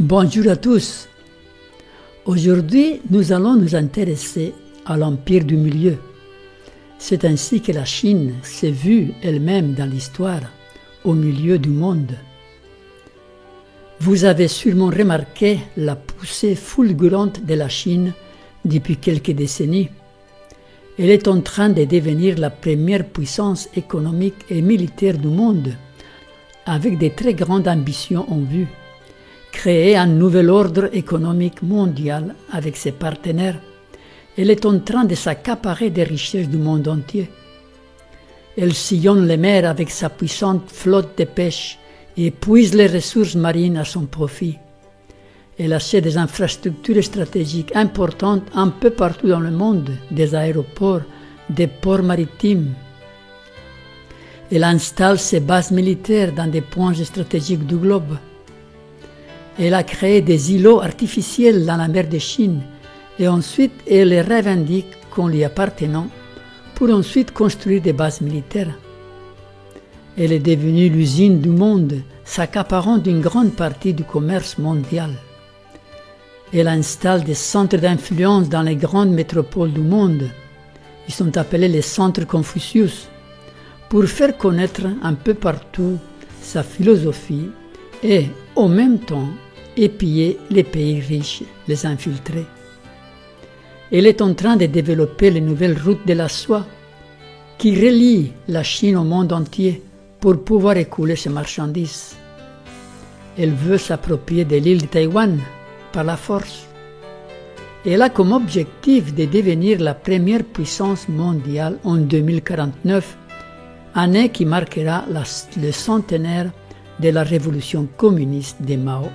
Bonjour à tous. Aujourd'hui, nous allons nous intéresser à l'Empire du Milieu. C'est ainsi que la Chine s'est vue elle-même dans l'histoire, au milieu du monde. Vous avez sûrement remarqué la poussée fulgurante de la Chine depuis quelques décennies. Elle est en train de devenir la première puissance économique et militaire du monde, avec de très grandes ambitions en vue. Créer un nouvel ordre économique mondial avec ses partenaires, elle est en train de s'accaparer des richesses du monde entier. Elle sillonne les mers avec sa puissante flotte de pêche et épuise les ressources marines à son profit. Elle achète des infrastructures stratégiques importantes un peu partout dans le monde, des aéroports, des ports maritimes. Elle installe ses bases militaires dans des points stratégiques du globe. Elle a créé des îlots artificiels dans la mer de Chine et ensuite elle les revendique comme lui appartenant pour ensuite construire des bases militaires. Elle est devenue l'usine du monde, s'accaparant d'une grande partie du commerce mondial. Elle installe des centres d'influence dans les grandes métropoles du monde. Ils sont appelés les centres Confucius, pour faire connaître un peu partout sa philosophie et, en même temps, épier les pays riches, les infiltrer. Elle est en train de développer les nouvelles routes de la soie qui relient la Chine au monde entier pour pouvoir écouler ses marchandises. Elle veut s'approprier de l'île de Taïwan par la force. Elle a comme objectif de devenir la première puissance mondiale en 2049, année qui marquera le centenaire de la révolution communiste de Mao.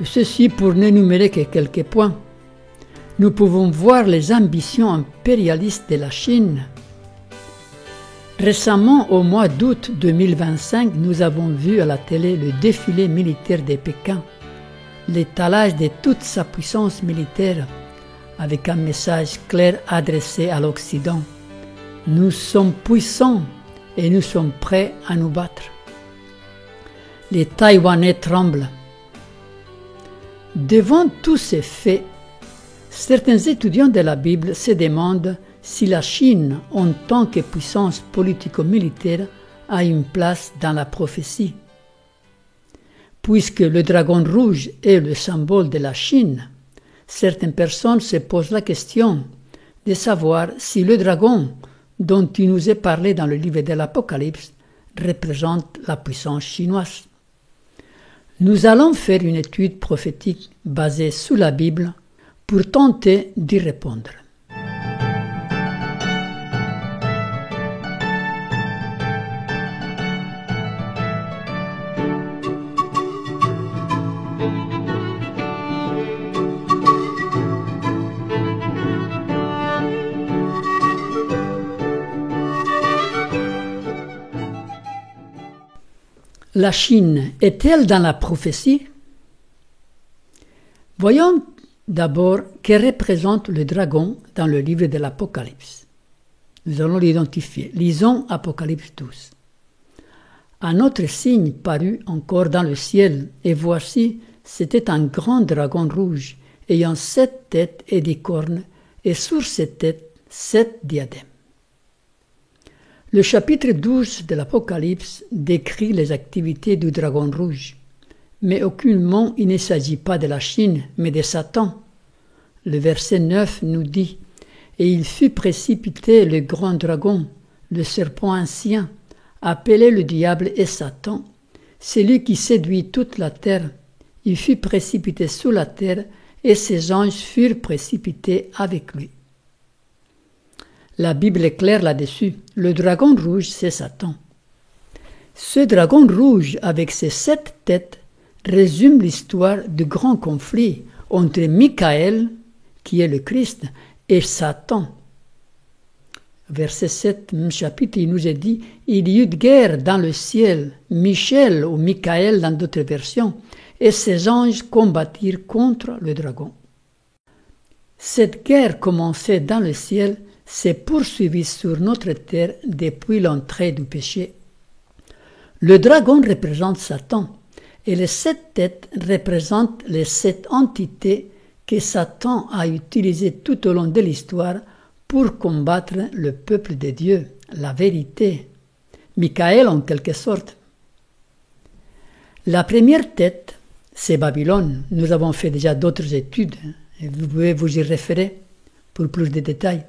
Ceci pour n'énumérer que quelques points. Nous pouvons voir les ambitions impérialistes de la Chine. Récemment, au mois d'août 2025, nous avons vu à la télé le défilé militaire de Pékin, l'étalage de toute sa puissance militaire, avec un message clair adressé à l'Occident. Nous sommes puissants et nous sommes prêts à nous battre. Les Taïwanais tremblent. Devant tous ces faits, certains étudiants de la Bible se demandent si la Chine, en tant que puissance politico-militaire, a une place dans la prophétie. Puisque le dragon rouge est le symbole de la Chine, certaines personnes se posent la question de savoir si le dragon dont il nous est parlé dans le livre de l'Apocalypse représente la puissance chinoise. Nous allons faire une étude prophétique basée sur la Bible pour tenter d'y répondre. La Chine est-elle dans la prophétie? Voyons d'abord que représente le dragon dans le livre de l'Apocalypse. Nous allons l'identifier. Lisons Apocalypse 12. Un autre signe parut encore dans le ciel, et voici, c'était un grand dragon rouge, ayant 7 têtes et 10 cornes, et sur ces têtes 7 diadèmes. Le chapitre 12 de l'Apocalypse décrit les activités du dragon rouge, mais aucunement il ne s'agit pas de la Chine, mais de Satan. Le verset 9 nous dit « Et il fut précipité le grand dragon, le serpent ancien, appelé le diable et Satan, celui qui séduit toute la terre. Il fut précipité sous la terre, et ses anges furent précipités avec lui. » La Bible est claire là-dessus. Le dragon rouge, c'est Satan. Ce dragon rouge, avec ses 7 têtes, résume l'histoire du grand conflit entre Michael, qui est le Christ, et Satan. Verset 7, même chapitre, il nous est dit « Il y eut guerre dans le ciel, Michel ou Michael dans d'autres versions, et ses anges combattirent contre le dragon. » Cette guerre commençait dans le ciel s'est poursuivi sur notre terre depuis l'entrée du péché. Le dragon représente Satan et les 7 têtes représentent les 7 entités que Satan a utilisées tout au long de l'histoire pour combattre le peuple de Dieu, la vérité, Michael en quelque sorte. La première tête, c'est Babylone. Nous avons fait déjà d'autres études, et vous pouvez vous y référer pour plus de détails.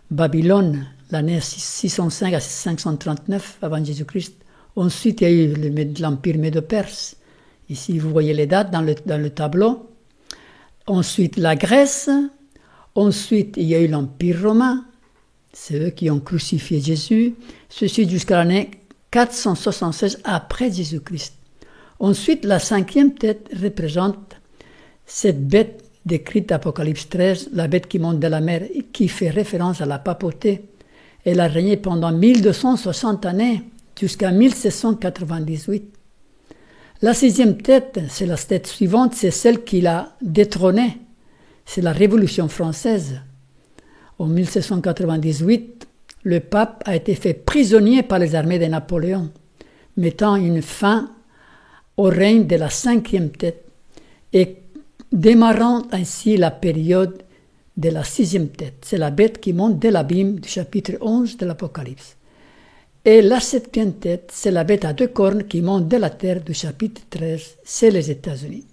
Babylone, l'année 605 à 539 avant Jésus-Christ. Ensuite, il y a eu l'Empire Médo-Perse. Ici, vous voyez les dates dans le tableau. Ensuite, la Grèce. Ensuite, il y a eu l'Empire romain. C'est eux qui ont crucifié Jésus. Ceci jusqu'à l'année 476 après Jésus-Christ. Ensuite, la 5e tête représente cette bête décrite Apocalypse 13, la bête qui monte de la mer, qui fait référence à la papauté. Elle a régné pendant 1260 années, jusqu'à 1798. La 6e tête, c'est la tête suivante, c'est celle qui l'a détrônée. C'est la Révolution française. En 1798, le pape a été fait prisonnier par les armées de Napoléon, mettant une fin au règne de la 5e tête et démarrant ainsi la période de la 6e tête. C'est la bête qui monte de l'abîme du chapitre 11 de l'Apocalypse. Et la 7e tête, c'est la bête à 2 cornes qui monte de la terre du chapitre 13, c'est les États-Unis.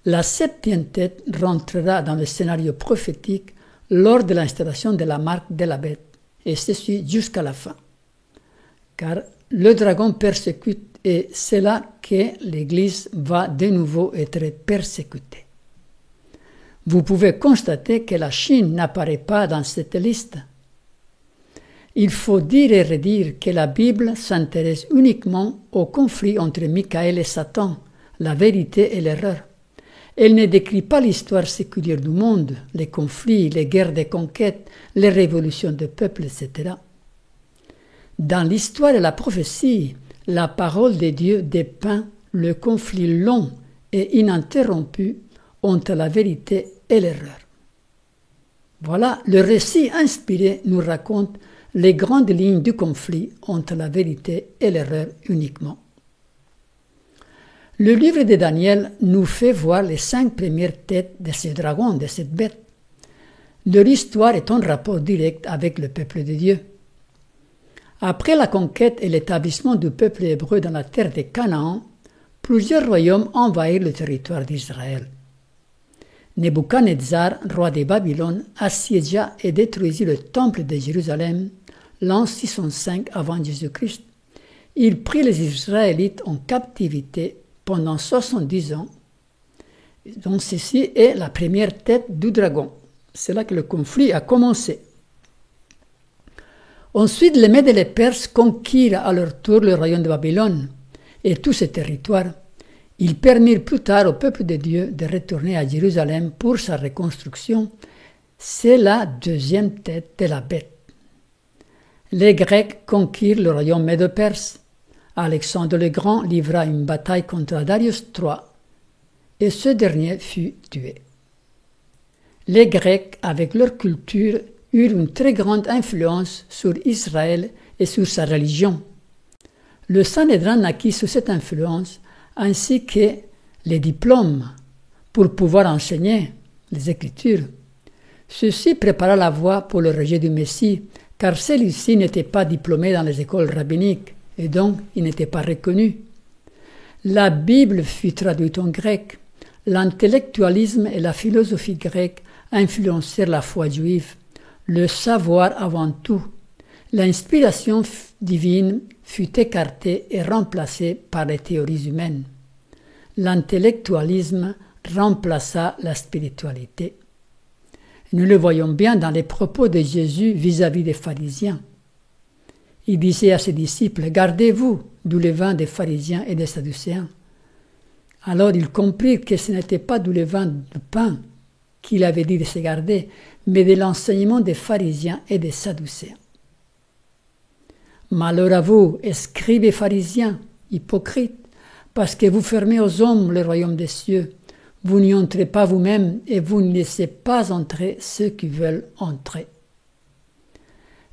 La 7e tête rentrera dans le scénario prophétique lors de l'installation de la marque de la bête, et ceci jusqu'à la fin. Car le dragon persécute et c'est là que l'Église va de nouveau être persécutée. Vous pouvez constater que la Chine n'apparaît pas dans cette liste. Il faut dire et redire que la Bible s'intéresse uniquement au conflit entre Michael et Satan, la vérité et l'erreur. Elle ne décrit pas l'histoire séculière du monde, les conflits, les guerres de conquête, les révolutions de peuples, etc. Dans l'histoire et la prophétie, la parole de Dieu dépeint le conflit long et ininterrompu entre la vérité et l'erreur. Voilà, le récit inspiré nous raconte les grandes lignes du conflit entre la vérité et l'erreur uniquement. Le livre de Daniel nous fait voir les 5 premières têtes de ce dragon, de cette bête. Leur histoire est en rapport direct avec le peuple de Dieu. Après la conquête et l'établissement du peuple hébreu dans la terre de Canaan, plusieurs royaumes envahirent le territoire d'Israël. Nebuchadnezzar, roi de Babylone, assiégea et détruisit le temple de Jérusalem l'an 605 avant Jésus-Christ. Il prit les Israélites en captivité pendant 70 ans. Donc ceci est la première tête du dragon. C'est là que le conflit a commencé. Ensuite, les Mèdes et les Perses conquirent à leur tour le royaume de Babylone et tous ses territoires. Ils permirent plus tard au peuple de Dieu de retourner à Jérusalem pour sa reconstruction. C'est la 2e tête de la bête. Les Grecs conquirent le royaume médo-perse. Alexandre le Grand livra une bataille contre Darius III et ce dernier fut tué. Les Grecs, avec leur culture, eurent une très grande influence sur Israël et sur sa religion. Le Sanhédrin naquit sous cette influence, ainsi que les diplômes pour pouvoir enseigner les Écritures. Ceci prépara la voie pour le rejet du Messie, car celui-ci n'était pas diplômé dans les écoles rabbiniques, et donc il n'était pas reconnu. La Bible fut traduite en grec. L'intellectualisme et la philosophie grecque influencèrent la foi juive. Le savoir avant tout. L'inspiration divine fut écartée et remplacée par les théories humaines. L'intellectualisme remplaça la spiritualité. Nous le voyons bien dans les propos de Jésus vis-à-vis des pharisiens. Il disait à ses disciples, « Gardez-vous du levain des pharisiens et des sadducéens. » Alors ils comprirent que ce n'était pas du levain du pain qu'il avait dit de se garder, mais de l'enseignement des pharisiens et des sadducéens. Malheur à vous, scribes et pharisiens, hypocrites, parce que vous fermez aux hommes le royaume des cieux. Vous n'y entrez pas vous-même et vous ne laissez pas entrer ceux qui veulent entrer.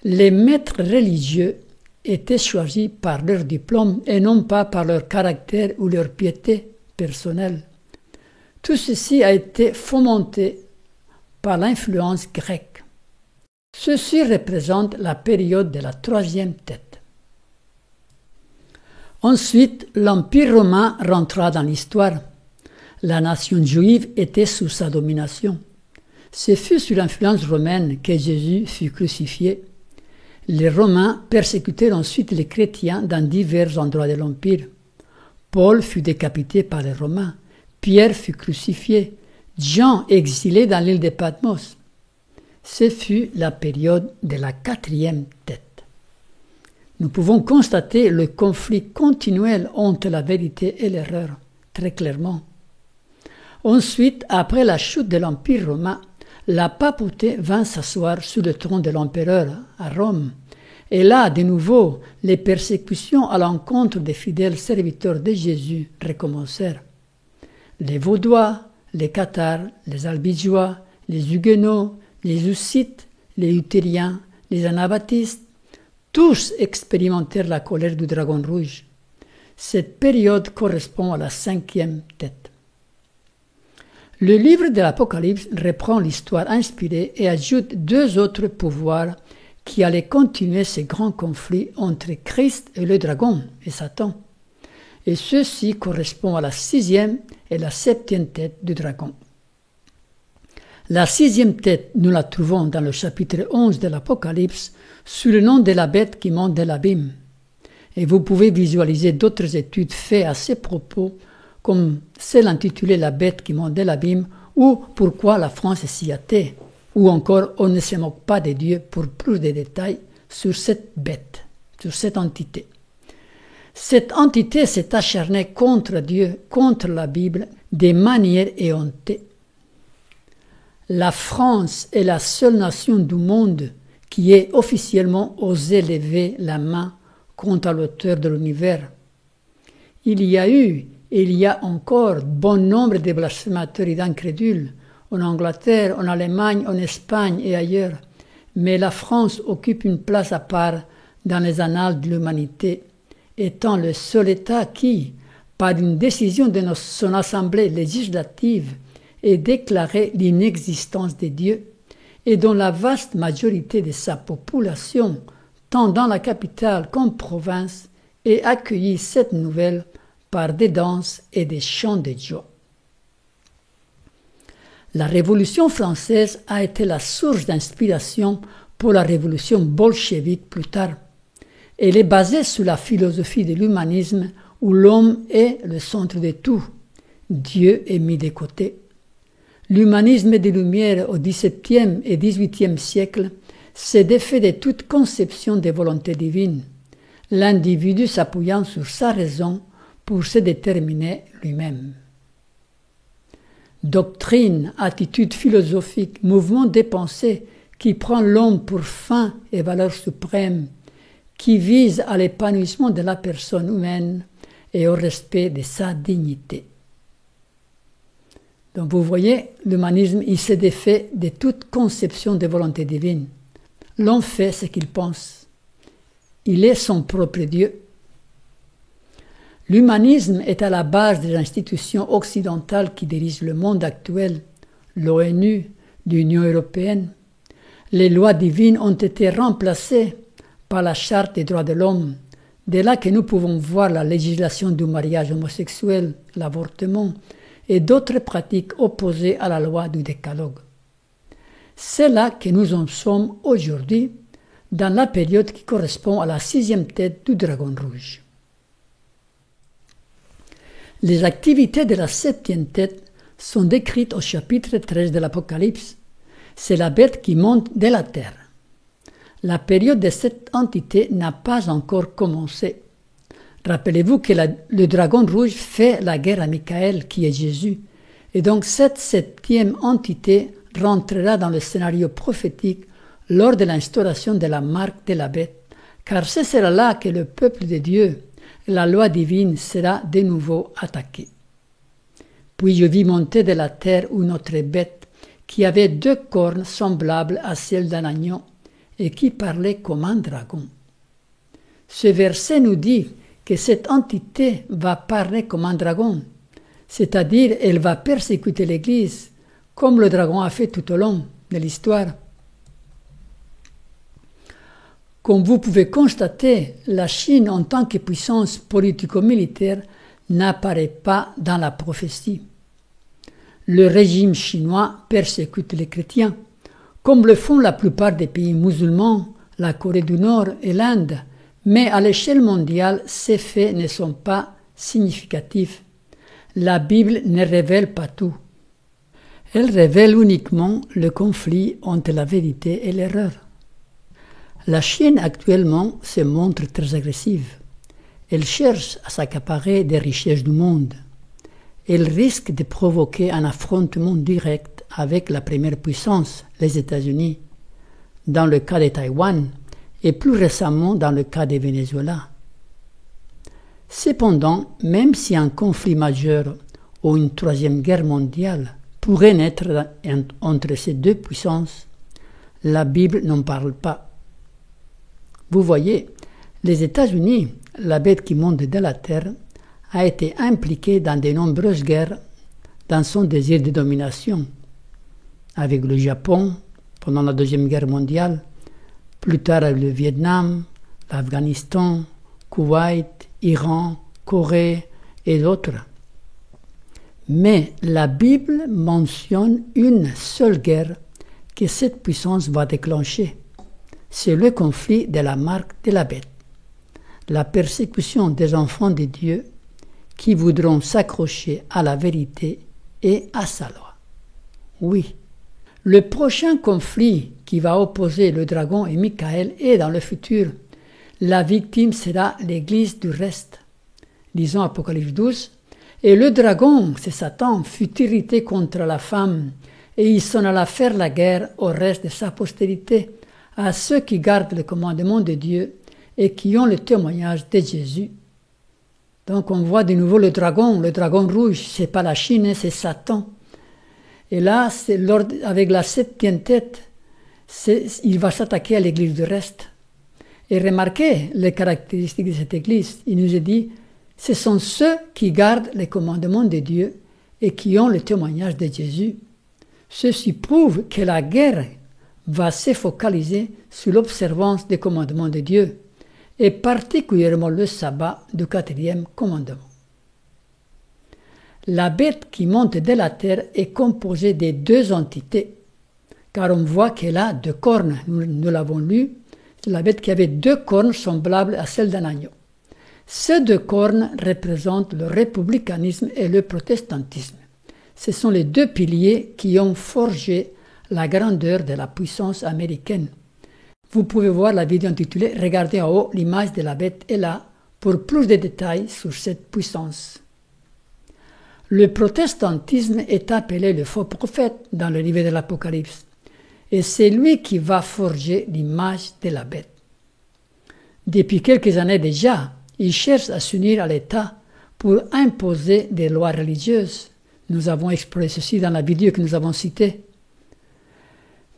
Les maîtres religieux étaient choisis par leur diplôme et non pas par leur caractère ou leur piété personnelle. Tout ceci a été fomenté par l'influence grecque. Ceci représente la période de la troisième tête. Ensuite, l'Empire romain rentra dans l'histoire. La nation juive était sous sa domination. Ce fut sous l'influence romaine que Jésus fut crucifié. Les Romains persécutèrent ensuite les chrétiens dans divers endroits de l'Empire. Paul fut décapité par les Romains. Pierre fut crucifié. Jean exilé dans l'île de Patmos. Ce fut la période de la quatrième tête. Nous pouvons constater le conflit continuel entre la vérité et l'erreur, très clairement. Ensuite, après la chute de l'Empire romain, la papauté vint s'asseoir sur le trône de l'empereur à Rome. Et là, de nouveau, les persécutions à l'encontre des fidèles serviteurs de Jésus recommencèrent. Les Vaudois, les Cathares, les Albigeois, les Huguenots, les Hussites, les Luthériens, les Anabaptistes, tous expérimentèrent la colère du dragon rouge. Cette période correspond à la cinquième tête. Le livre de l'Apocalypse reprend l'histoire inspirée et ajoute deux autres pouvoirs qui allaient continuer ce grand conflit entre Christ et le dragon et Satan. Et ceci correspond à la sixième et la septième tête du dragon. La sixième tête, nous la trouvons dans le chapitre 11 de l'Apocalypse sous le nom de la bête qui monte de l'abîme. Et vous pouvez visualiser d'autres études faites à ces propos, comme celle intitulée « La bête qui monte de l'abîme » ou « Pourquoi la France est si athée » ou encore « On ne se moque pas de Dieu » pour plus de détails sur cette bête, sur cette entité. Cette entité s'est acharnée contre Dieu, contre la Bible, de manière éhontée. La France est la seule nation du monde qui ait officiellement osé lever la main contre l'auteur de l'univers. Il y a eu et il y a encore bon nombre de blasphémateurs et d'incrédules en Angleterre, en Allemagne, en Espagne et ailleurs, mais la France occupe une place à part dans les annales de l'humanité, étant le seul État qui, par une décision de son assemblée législative, ait déclaré l'inexistence de Dieu et dont la vaste majorité de sa population, tant dans la capitale qu'en province, ait accueilli cette nouvelle par des danses et des chants de joie. La Révolution française a été la source d'inspiration pour la révolution bolchevique plus tard. Elle est basée sur la philosophie de l'humanisme où l'homme est le centre de tout. Dieu est mis de côté. L'humanisme des Lumières au XVIIe et XVIIIe siècle s'est défait de toute conception de volonté divine, l'individu s'appuyant sur sa raison pour se déterminer lui-même. Doctrine, attitude philosophique, mouvement de pensée qui prend l'homme pour fin et valeur suprême, qui vise à l'épanouissement de la personne humaine et au respect de sa dignité. Donc vous voyez, l'humanisme, il s'est défait de toute conception de volonté divine. L'homme fait ce qu'il pense. Il est son propre Dieu. L'humanisme est à la base des institutions occidentales qui dirigent le monde actuel, l'ONU, l'Union européenne. Les lois divines ont été remplacées par la Charte des droits de l'homme. De là que nous pouvons voir la législation du mariage homosexuel, l'avortement et d'autres pratiques opposées à la loi du décalogue. C'est là que nous en sommes aujourd'hui, dans la période qui correspond à la sixième tête du dragon rouge. Les activités de la septième tête sont décrites au chapitre 13 de l'Apocalypse. C'est la bête qui monte de la terre. La période de cette entité n'a pas encore commencé. Rappelez-vous que le dragon rouge fait la guerre à Michael, qui est Jésus. Et donc cette septième entité rentrera dans le scénario prophétique lors de l'instauration de la marque de la bête, car ce sera là que le peuple de Dieu, la loi divine, sera de nouveau attaquée. Puis je vis monter de la terre une autre bête qui avait deux cornes semblables à celles d'un agneau et qui parlait comme un dragon. Ce verset nous dit que cette entité va parler comme un dragon, c'est-à-dire elle va persécuter l'Église, comme le dragon a fait tout au long de l'histoire. Comme vous pouvez constater, la Chine en tant que puissance politico-militaire n'apparaît pas dans la prophétie. Le régime chinois persécute les chrétiens, comme le font la plupart des pays musulmans, la Corée du Nord et l'Inde, mais à l'échelle mondiale, ces faits ne sont pas significatifs. La Bible ne révèle pas tout. Elle révèle uniquement le conflit entre la vérité et l'erreur. La Chine actuellement se montre très agressive. Elle cherche à s'accaparer des richesses du monde. Elle risque de provoquer un affrontement direct avec la première puissance, les États-Unis, dans le cas de Taïwan et plus récemment dans le cas du Venezuela. Cependant, même si un conflit majeur ou une troisième guerre mondiale pourrait naître entre ces deux puissances, la Bible n'en parle pas. Vous voyez, les États-Unis, la bête qui monte de la terre, a été impliquée dans de nombreuses guerres dans son désir de domination, avec le Japon pendant la Deuxième Guerre mondiale, plus tard le Vietnam, l'Afghanistan, Koweït, Iran, Corée et d'autres. Mais la Bible mentionne une seule guerre que cette puissance va déclencher. C'est le conflit de la marque de la bête, la persécution des enfants de Dieu qui voudront s'accrocher à la vérité et à sa loi. Oui, le prochain conflit qui va opposer le dragon et Michael est dans le futur. La victime sera l'Église du reste. Lisons Apocalypse 12. Et le dragon, c'est Satan, fut irrité contre la femme, et il s'en alla faire la guerre au reste de sa postérité, à ceux qui gardent le commandement de Dieu et qui ont le témoignage de Jésus. Donc on voit de nouveau le dragon rouge, c'est pas la Chine, c'est Satan. Et là, avec la septième tête, il va s'attaquer à l'église du reste. Et remarquez les caractéristiques de cette église. Il nous est dit, ce sont ceux qui gardent les commandements de Dieu et qui ont le témoignage de Jésus. Ceci prouve que la guerre va se focaliser sur l'observance des commandements de Dieu, et particulièrement le sabbat du 4e commandement. La bête qui monte de la terre est composée de deux entités, car on voit qu'elle a deux cornes. Nous l'avons lu, c'est la bête qui avait deux cornes semblables à celles d'un agneau. Ces deux cornes représentent le républicanisme et le protestantisme. Ce sont les deux piliers qui ont forgé la grandeur de la puissance américaine. Vous pouvez voir la vidéo intitulée « Regardez en haut, l'image de la bête est là » pour plus de détails sur cette puissance. Le protestantisme est appelé le faux prophète dans le livre de l'Apocalypse, et c'est lui qui va forger l'image de la bête. Depuis quelques années déjà, il cherche à s'unir à l'État pour imposer des lois religieuses. Nous avons exploré ceci dans la vidéo que nous avons citée.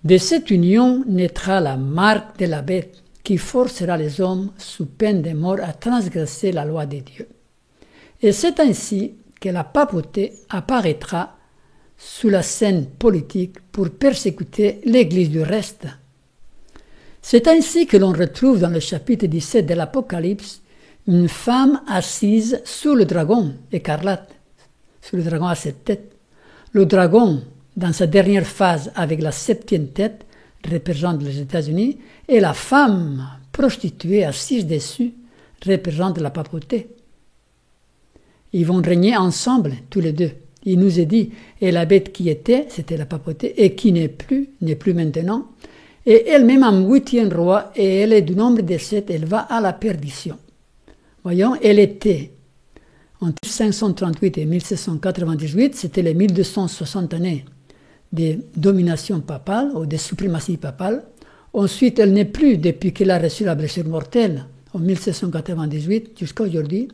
De cette union naîtra la marque de la bête qui forcera les hommes sous peine de mort à transgresser la loi de Dieu. Et c'est ainsi que la papauté apparaîtra sous la scène politique pour persécuter l'Église du reste. C'est ainsi que l'on retrouve dans le chapitre 17 de l'Apocalypse une femme assise sous le dragon écarlate, sous le dragon à 7 têtes. Le dragon, dans sa dernière phase avec la septième tête, représente les États-Unis, et la femme prostituée assise dessus représente la papauté. Ils vont régner ensemble, tous les deux. Il nous est dit, et la bête qui était, c'était la papauté, et qui n'est plus maintenant, et elle-même en 8e roi, et elle est du nombre de 7, elle va à la perdition. Voyons, elle était, entre 1538 et 1798, c'était les 1260 années de domination papale ou de suprématie papale. Ensuite, elle n'est plus depuis qu'elle a reçu la blessure mortelle en 1798 jusqu'à aujourd'hui.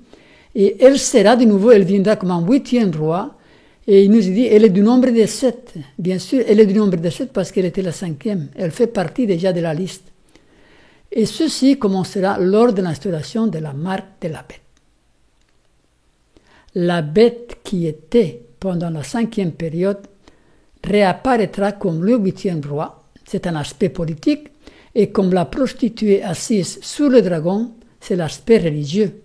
Et elle sera de nouveau, elle viendra comme un 8e roi. Et il nous dit, elle est du nombre de 7. Bien sûr, elle est du nombre de 7 parce qu'elle était la 5e. Elle fait partie déjà de la liste. Et ceci commencera lors de l'instauration de la marque de la bête. La bête qui était pendant la 5e période réapparaîtra comme le 8e roi, c'est un aspect politique, et comme la prostituée assise sur le dragon, c'est l'aspect religieux.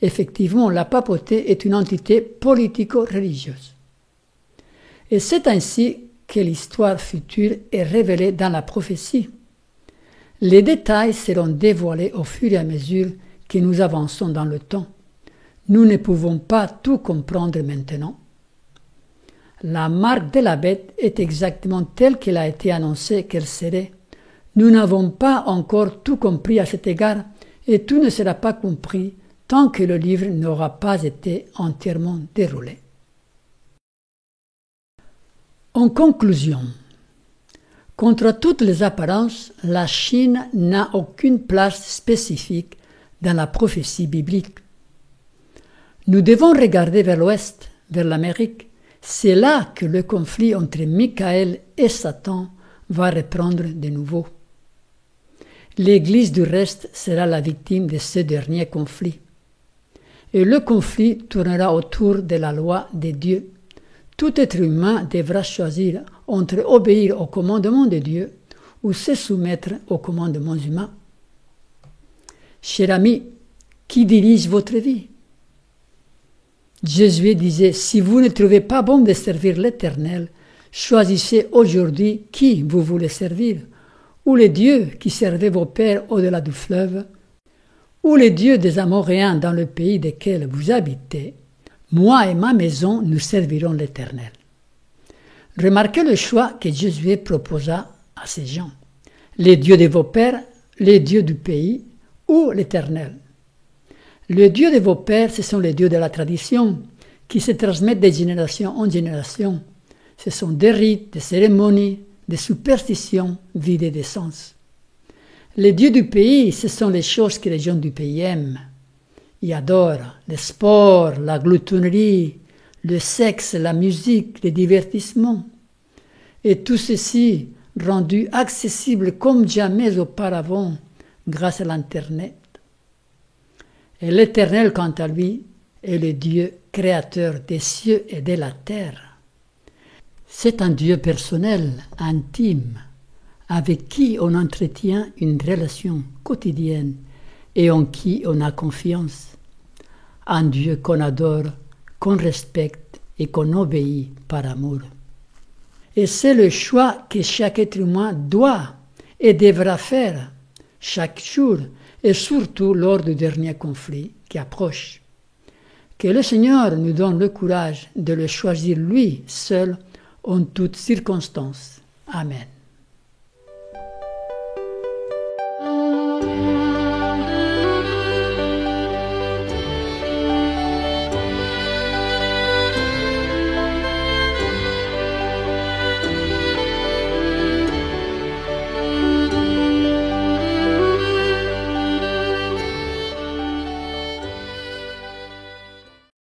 Effectivement, la papauté est une entité politico-religieuse. Et c'est ainsi que l'histoire future est révélée dans la prophétie. Les détails seront dévoilés au fur et à mesure que nous avançons dans le temps. Nous ne pouvons pas tout comprendre maintenant. La marque de la bête est exactement telle qu'elle a été annoncée qu'elle serait. Nous n'avons pas encore tout compris à cet égard et tout ne sera pas compris tant que le livre n'aura pas été entièrement déroulé. En conclusion, contre toutes les apparences, la Chine n'a aucune place spécifique dans la prophétie biblique. Nous devons regarder vers l'ouest, vers l'Amérique. C'est là que le conflit entre Michael et Satan va reprendre de nouveau. L'Église du reste sera la victime de ce dernier conflit. Et le conflit tournera autour de la loi de Dieu. Tout être humain devra choisir entre obéir au commandement de Dieu ou se soumettre aux commandements humains. Cher ami, qui dirige votre vie? Jésus disait, si vous ne trouvez pas bon de servir l'Éternel, choisissez aujourd'hui qui vous voulez servir, ou les dieux qui servaient vos pères au-delà du fleuve, ou les dieux des Amoréens dans le pays desquels vous habitez. Moi et ma maison, nous servirons l'Éternel. Remarquez le choix que Jésus proposa à ces gens. Les dieux de vos pères, les dieux du pays ou l'Éternel. Les dieux de vos pères, ce sont les dieux de la tradition qui se transmettent de génération en génération. Ce sont des rites, des cérémonies, des superstitions vidées de sens. Les dieux du pays, ce sont les choses que les gens du pays aiment. Ils adorent le sport, la gloutonnerie, le sexe, la musique, les divertissements. Et tout ceci rendu accessible comme jamais auparavant grâce à l'Internet. Et l'Éternel, quant à lui, est le Dieu créateur des cieux et de la terre. C'est un Dieu personnel, intime, avec qui on entretient une relation quotidienne et en qui on a confiance. Un Dieu qu'on adore, qu'on respecte et qu'on obéit par amour. Et c'est le choix que chaque être humain doit et devra faire chaque jour et surtout lors du dernier conflit qui approche. Que le Seigneur nous donne le courage de le choisir lui seul en toutes circonstances. Amen.